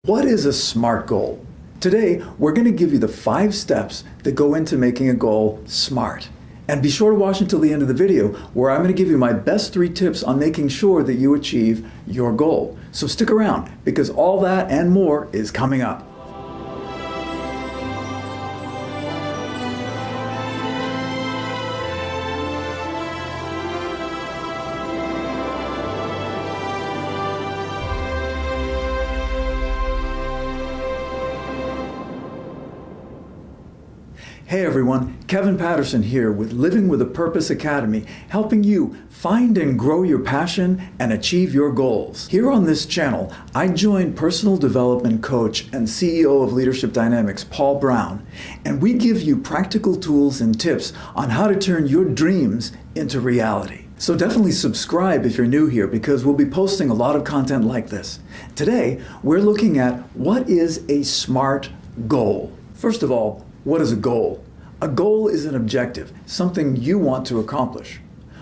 What is a SMART goal? Today, we're going to give you the 5 steps that go into making a goal SMART. And be sure to watch until the end of the video, where I'm going to give you my best 3 tips on making sure that you achieve your goal. So stick around, because all that and more is coming up. Hey everyone, Kevin Patterson here with Living with a Purpose Academy, helping you find and grow your passion and achieve your goals. Here on this channel, I joined personal development coach and CEO of Leadership Dynamics, Paul Brown, and we give you practical tools and tips on how to turn your dreams into reality. So definitely subscribe if you're new here, because we'll be posting a lot of content like this. Today, we're looking at what is a SMART goal. First of all, what is a goal? A goal is an objective, something you want to accomplish.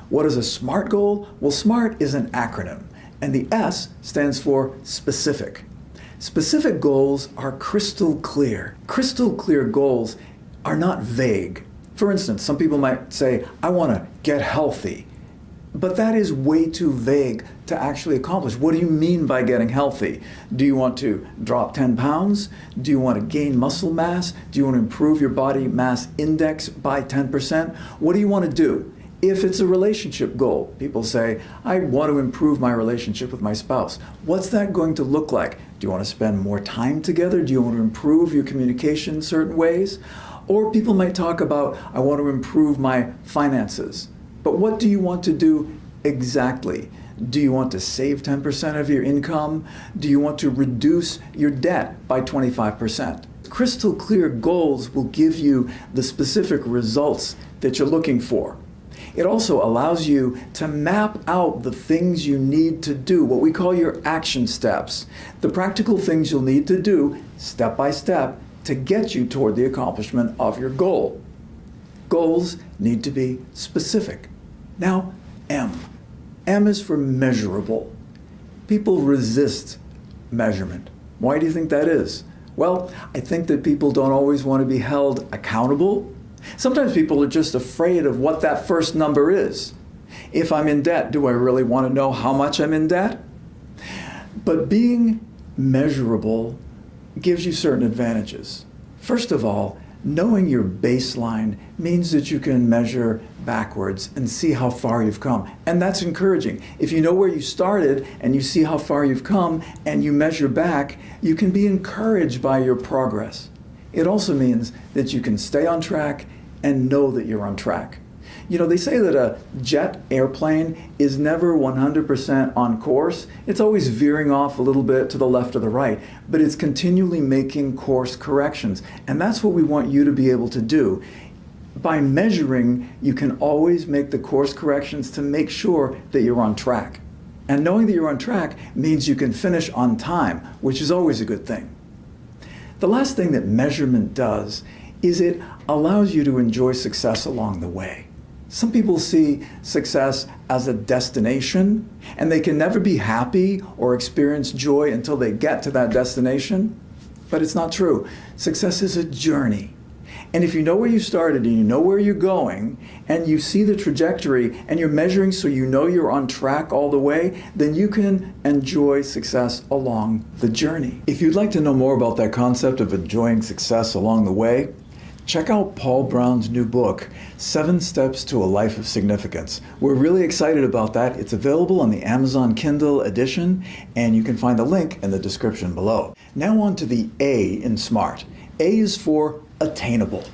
What is a SMART goal? Well, SMART is an acronym, and the S stands for specific. Specific goals are crystal clear. Crystal clear goals are not vague. For instance, some people might say, I want to get healthy. But that is way too vague to actually accomplish. What do you mean by getting healthy? Do you want to drop 10 pounds? Do you want to gain muscle mass? Do you want to improve your body mass index by 10%? What do you want to do? If it's a relationship goal, people say, I want to improve my relationship with my spouse. What's that going to look like? Do you want to spend more time together? Do you want to improve your communication in certain ways? Or people might talk about, I want to improve my finances. But what do you want to do exactly? Do you want to save 10% of your income? Do you want to reduce your debt by 25%? Crystal clear goals will give you the specific results that you're looking for. It also allows you to map out the things you need to do, what we call your action steps, the practical things you'll need to do step by step to get you toward the accomplishment of your goal. Goals need to be specific. Now, M. M is for measurable. People resist measurement. Why do you think that is? Well, I think that people don't always want to be held accountable. Sometimes people are just afraid of what that first number is. If I'm in debt, do I really want to know how much I'm in debt? But being measurable gives you certain advantages. First of all, knowing your baseline means that you can measure backwards and see how far you've come. And that's encouraging. If you know where you started and you see how far you've come and you measure back, you can be encouraged by your progress. It also means that you can stay on track and know that you're on track. You know, they say that a jet airplane is never 100% on course. It's always veering off a little bit to the left or the right, but it's continually making course corrections. And that's what we want you to be able to do. By measuring, you can always make the course corrections to make sure that you're on track. And knowing that you're on track means you can finish on time, which is always a good thing. The last thing that measurement does is it allows you to enjoy success along the way. Some people see success as a destination, and they can never be happy or experience joy until they get to that destination. But it's not true. Success is a journey. And if you know where you started and you know where you're going, and you see the trajectory and you're measuring so you know you're on track all the way, then you can enjoy success along the journey. If you'd like to know more about that concept of enjoying success along the way, check out Paul Brown's new book, 7 Steps to a Life of Significance. We're really excited about that. It's available on the Amazon Kindle edition, and you can find the link in the description below. Now on to the A in SMART. A is for attainable.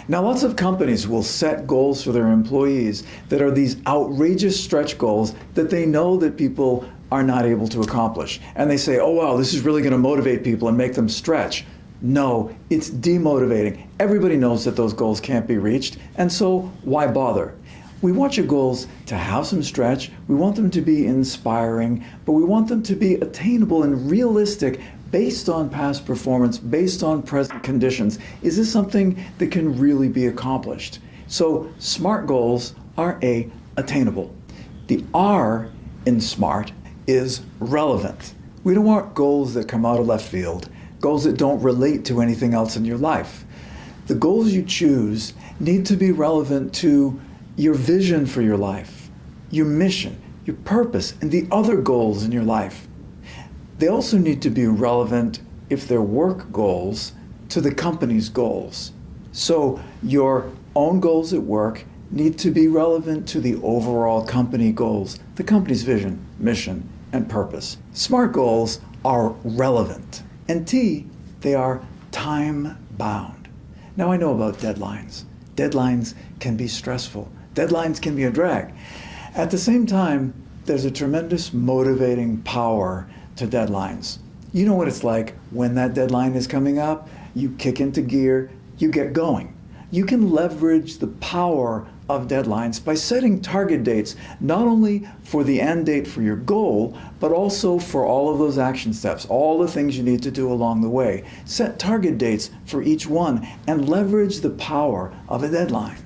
Now, lots of companies will set goals for their employees that are these outrageous stretch goals that they know that people are not able to accomplish. And they say, oh wow, this is really going to motivate people and make them stretch. No, it's demotivating. Everybody knows that those goals can't be reached, and so why bother? We want your goals to have some stretch, we want them to be inspiring, but we want them to be attainable and realistic based on past performance, based on present conditions. Is this something that can really be accomplished? So SMART goals are attainable. The R in SMART is relevant. We don't want goals that come out of left field, goals that don't relate to anything else in your life. The goals you choose need to be relevant to your vision for your life, your mission, your purpose, and the other goals in your life. They also need to be relevant, if they're work goals, to the company's goals. So your own goals at work need to be relevant to the overall company goals, the company's vision, mission, and purpose. SMART goals are relevant. And T, they are time-bound. Now I know about deadlines. Deadlines can be stressful. Deadlines can be a drag. At the same time, there's a tremendous motivating power to deadlines. You know what it's like when that deadline is coming up? You kick into gear, you get going. You can leverage the power of deadlines by setting target dates, not only for the end date for your goal, but also for all of those action steps, all the things you need to do along the way. Set target dates for each one and leverage the power of a deadline.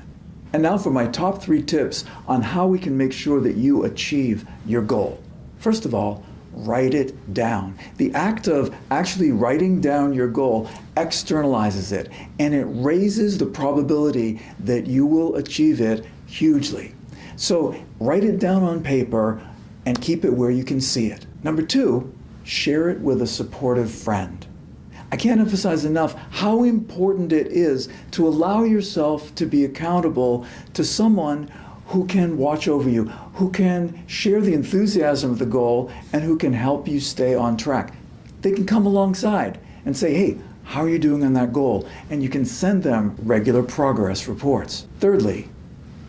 And now for my top 3 tips on how we can make sure that you achieve your goal. First of all, write it down. The act of actually writing down your goal externalizes it, and it raises the probability that you will achieve it hugely. So write it down on paper and keep it where you can see it. Number 2, share it with a supportive friend. I can't emphasize enough how important it is to allow yourself to be accountable to someone who can watch over you, who can share the enthusiasm of the goal, and who can help you stay on track. They can come alongside and say, hey, how are you doing on that goal? And you can send them regular progress reports. Thirdly,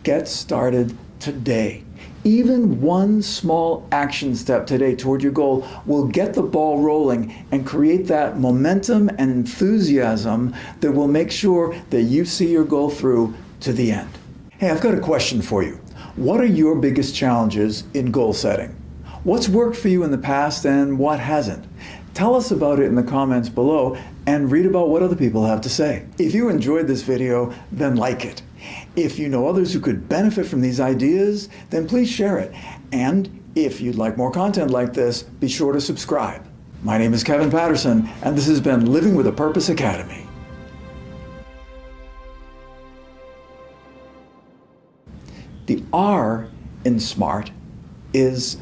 get started today. Even one small action step today toward your goal will get the ball rolling and create that momentum and enthusiasm that will make sure that you see your goal through to the end. Hey, I've got a question for you. What are your biggest challenges in goal setting? What's worked for you in the past and what hasn't? Tell us about it in the comments below and read about what other people have to say. If you enjoyed this video, then like it. If you know others who could benefit from these ideas, then please share it. And if you'd like more content like this, be sure to subscribe. My name is Kevin Patterson, and this has been Living with a Purpose Academy. The R in SMART is